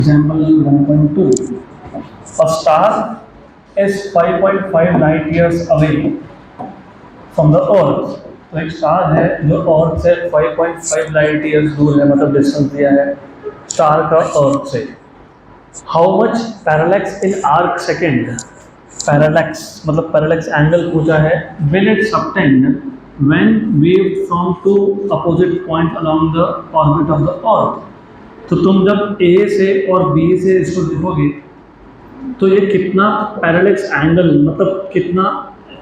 Example 1.2. A star is 5.5 light years away from the Earth. तो एक star है जो अर्थ से 5.5 लाइट ईयर्स दूर है, मतलब डिस्टेंस दिया है स्टार का अर्थ से. How much parallax in arc second. Parallax मतलब पैरालैक्स एंगल पूछा है. Will it subtend when viewed from two opposite point along the orbit of the earth. तो तुम जब ए से और बी से इसको देखोगे तो ये कितना पैरालैक्स एंगल मतलब कितना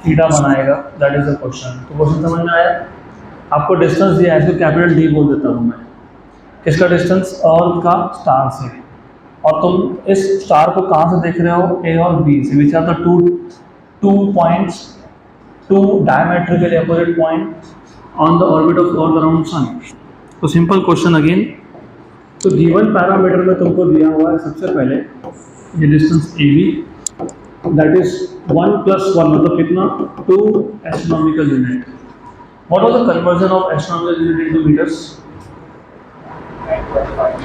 थीटा बनाएगा, दैट इज द क्वेश्चन. तो क्वेश्चन समझ में आया. आपको डिस्टेंस दिया है, इसको कैपिटल डी बोल देता हूँ मैं. किसका डिस्टेंस? अर्थ का स्टार से. और तुम इस स्टार को कहाँ से देख रहे हो? ए और बी से. Which are the two points, two diametrically opposite point on the orbit of earth around sun. तो सिंपल क्वेश्चन अगेन. तो गिवन पैरामीटर में तुमको दिया हुआ है सबसे पहले ये distance A B, that is 1 + 1 मतलब कितना? 2 astronomical unit. What was the conversion of astronomical unit into metres?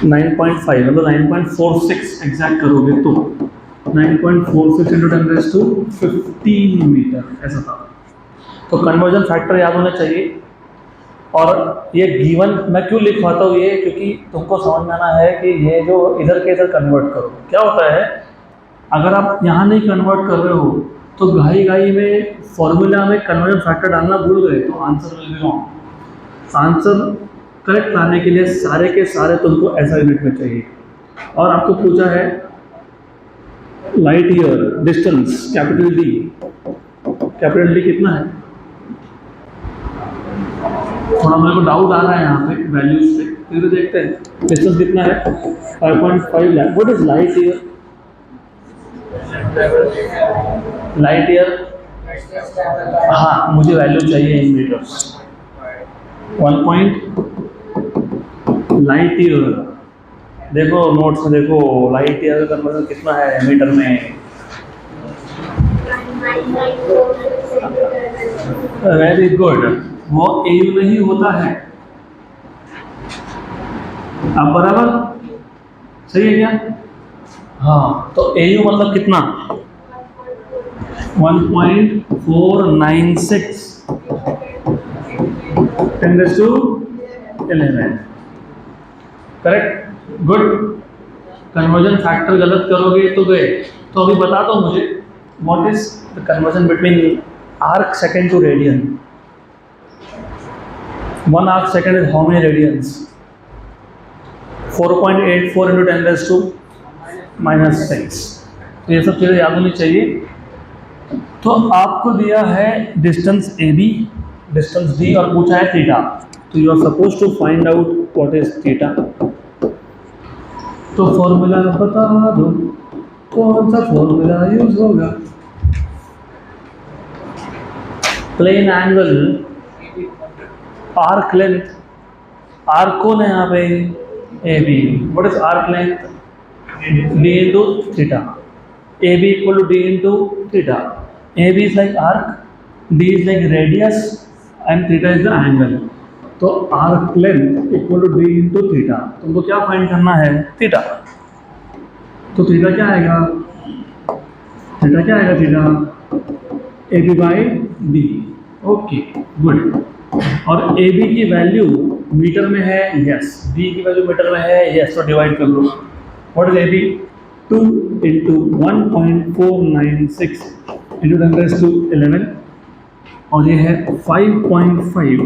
9.5 मतलब 9.46 एग्जैक्ट करोगे तो 9.46 × 10⁻15 मीटर ऐसा था. तो कन्वर्जन फैक्टर याद होना चाहिए. और ये गिवन मैं क्यों लिखवाता हूँ ये, क्योंकि तुमको समझ में आना है कि ये जो इधर के इधर कन्वर्ट करो. क्या होता है अगर आप यहाँ नहीं कन्वर्ट कर रहे हो तो घाई में फॉर्मूला में कन्वर्जन फैक्टर डालना भूल गए तो answer will be wrong. Answer correct लाने के लिए सारे के सारे तुमको ऐसा यूनिट में चाहिए. और आपको पूछा है light year distance capital D. Capital D कितना है? थोड़ा मेरे को डाउट आ रहा है यहाँ पे वैल्यूज पे, फिर देखते हैं. डिस्टेंस कितना है? 5.5 lakh. What is light year? Light year, हाँ मुझे वैल्यू चाहिए इन मीटर्स. 1 light year. देखो नोट्स में देखो लाइट ईयर का कन्वर्जन कितना है मीटर में. Very good. वो एयू नहीं होता है. अब बराबर सही है क्या? हाँ. तो एयू मतलब कितना? 1.496 10⁻11. करेक्ट. गुड. कन्वर्जन फैक्टर गलत करोगे तो गए. तो अभी बता दो मुझे what is the conversion between arc second to radian. 1 arc second is how many radians? 4.84 × 10⁻⁻6. तो ये सब चीज़ें याद होनी चाहिए. तो आपको दिया है distance A B, distance D और पूछा है थीटा. तो you are suppose to find out what is theta. तो फॉर्मूला बता दो, कौन सा फॉर्मूला यूज होगा? Plane angle arc length. Arc कौन है यहाँ पे? A B. What is arc length? D into theta. A B equal to D into theta. A B is like arc, D is like radius and theta is the angle. तो arc length equal to D into theta. तुमको क्या find करना है? Theta. तो theta क्या आएगा? Theta A B by D. Okay good. और A B की वैल्यू मीटर में है, यस. डी की वैल्यू मीटर में है, यस. तो डिवाइड कर लो. What is A B? 2 × 1.496 × 10⁻11 और ये है 5.5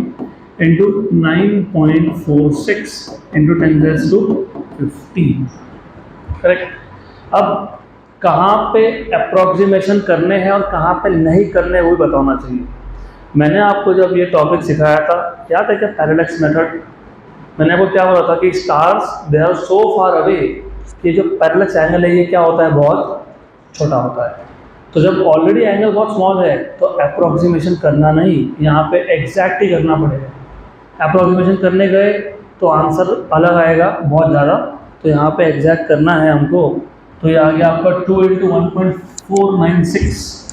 × 9.46 × 10⁻15. करेक्ट. अब कहाँ पे अप्रॉक्सीमेशन करने हैं और कहाँ पे नहीं करने वो भी बताना चाहिए. मैंने आपको जब ये टॉपिक सिखाया था याद है क्या? Parallax method. मैंने आपको क्या बोला था कि stars they are so far away कि जो पैरालैक्स एंगल है ये क्या होता है? बहुत छोटा होता है. तो जब ऑलरेडी एंगल बहुत स्मॉल है तो अप्रॉक्सीमेशन करना नहीं, यहाँ पे एग्जैक्ट ही करना पड़ेगा. अप्रॉक्सीमेशन करने गए तो आंसर अलग आएगा बहुत ज़्यादा. तो यहाँ पे एग्जैक्ट करना है हमको. तो ये आ गया आपका 2 × 1.496.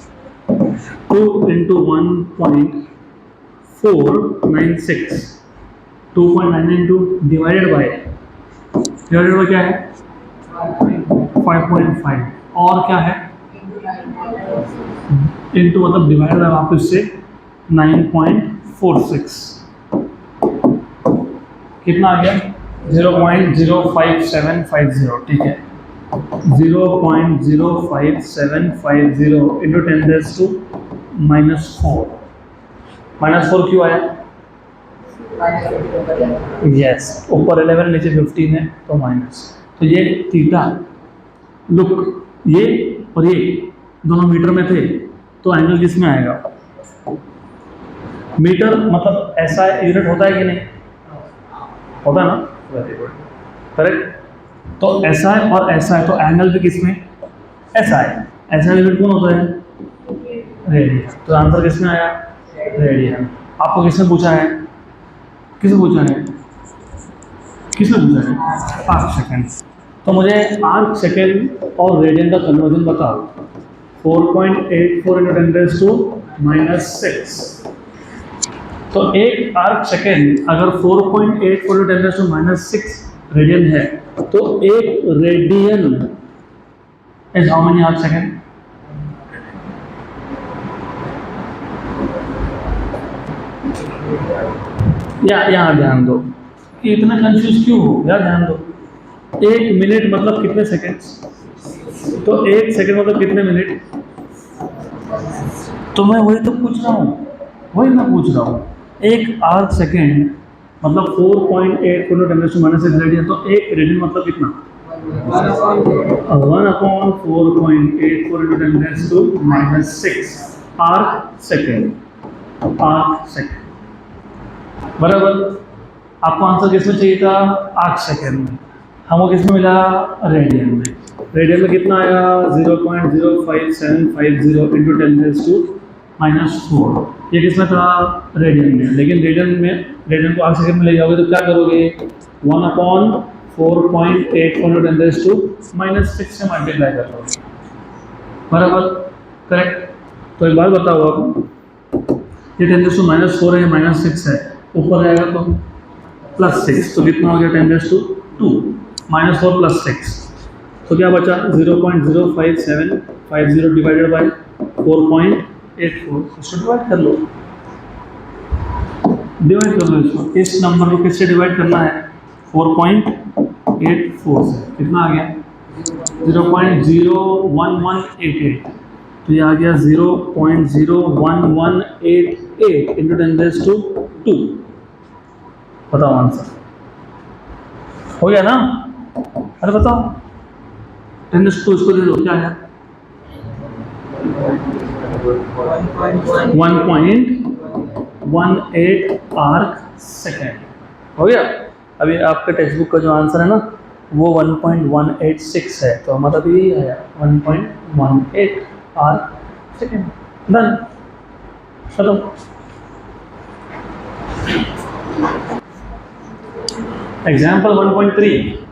2 × 1.496 2.992 डिवाइडेड बाय क्या है? 5.5 और क्या है इनटू मतलब डिवाइड है वापस से 9.46 कितना आ गया 0.05750 ठीक है 0.05750 इंटू 10⁻⁻⁴ -4 क्यों आया यस ऊपर 11 नीचे 15 है तो माइनस तो ये थीटा लुक ये और ये दोनों मीटर में थे तो एंगल किस में आएगा मीटर मतलब ऐसा यूनिट होता है कि नहीं होता है ना वेरी गुड करेक्ट तो ऐसा है और ऐसा है तो एंगल भी किस में ऐसा है ऐसा यूनिट कौन होता है रेडियन तो आंसर किस में आया रेडियन आपको किसने पूछा है किसने पूछा है आर्क सेकेंड तो मुझे आर्क सेकेंड और रेडियन का कन्वर्जन बताओ 4.84 into 10⁻⁻⁶ तो एक आर्क सेकेंड अगर 4.84 into 10⁻⁻⁶ रेडियन है तो एक radian is how many arc second यहाँ ध्यान दो कि इतना कंफ्यूज क्यों हो यार ध्यान दो एक मिनट मतलब कितने सेकेंड्स तो एक सेकेंड मतलब कितने मिनट तो मैं वही तो पूछ रहा हूँ एक आर्क सेकेंड मतलब 4.84 into 10⁻⁶ रेडियन तो एक रेडियन मतलब कितना 1/4.84 into 10⁻⁻⁶ आर्क सेकेंड बराबर आपको आंसर किसमें चाहिए था आर्क सेकेंड में हमको किसमें मिला रेडियन में कितना आया 0.05750 into 10⁻⁻⁴ ये किसमें था रेडियन में लेकिन रेडियन को आर्क सेकेंड में ले जाओगे तो क्या करोगे 1/4.84 into 10⁻⁻⁶ से मल्टीप्लाई कर दोगे बराबर करेक्ट तो एक बात बताओ आप ये 10⁻⁻⁴ है -6 है ऊपर जाएगा तो +6 तो कितना हो गया 10⁻²? -4 + 6 तो क्या बचा 0.05750 डिवाइडेड बाय 4.84 इसको डिवाइड कर लो इसको इस नंबर को किससे डिवाइड करना है 4.84 से कितना आ गया 0.01188 तो ये आ गया 0.01188 into 10⁻²। बताओ आंसर हो गया ना अरे बताओ 10⁻² इसको दे दो क्या है 1.18 आर्क सेकेंड हो गया अभी आपके टेक्स्ट बुक का जो आंसर है ना वो 1.186 है तो हमारा भी यही आया 1.18 आर्क सेकेंड डन खत्म एग्जाम्पल 1.3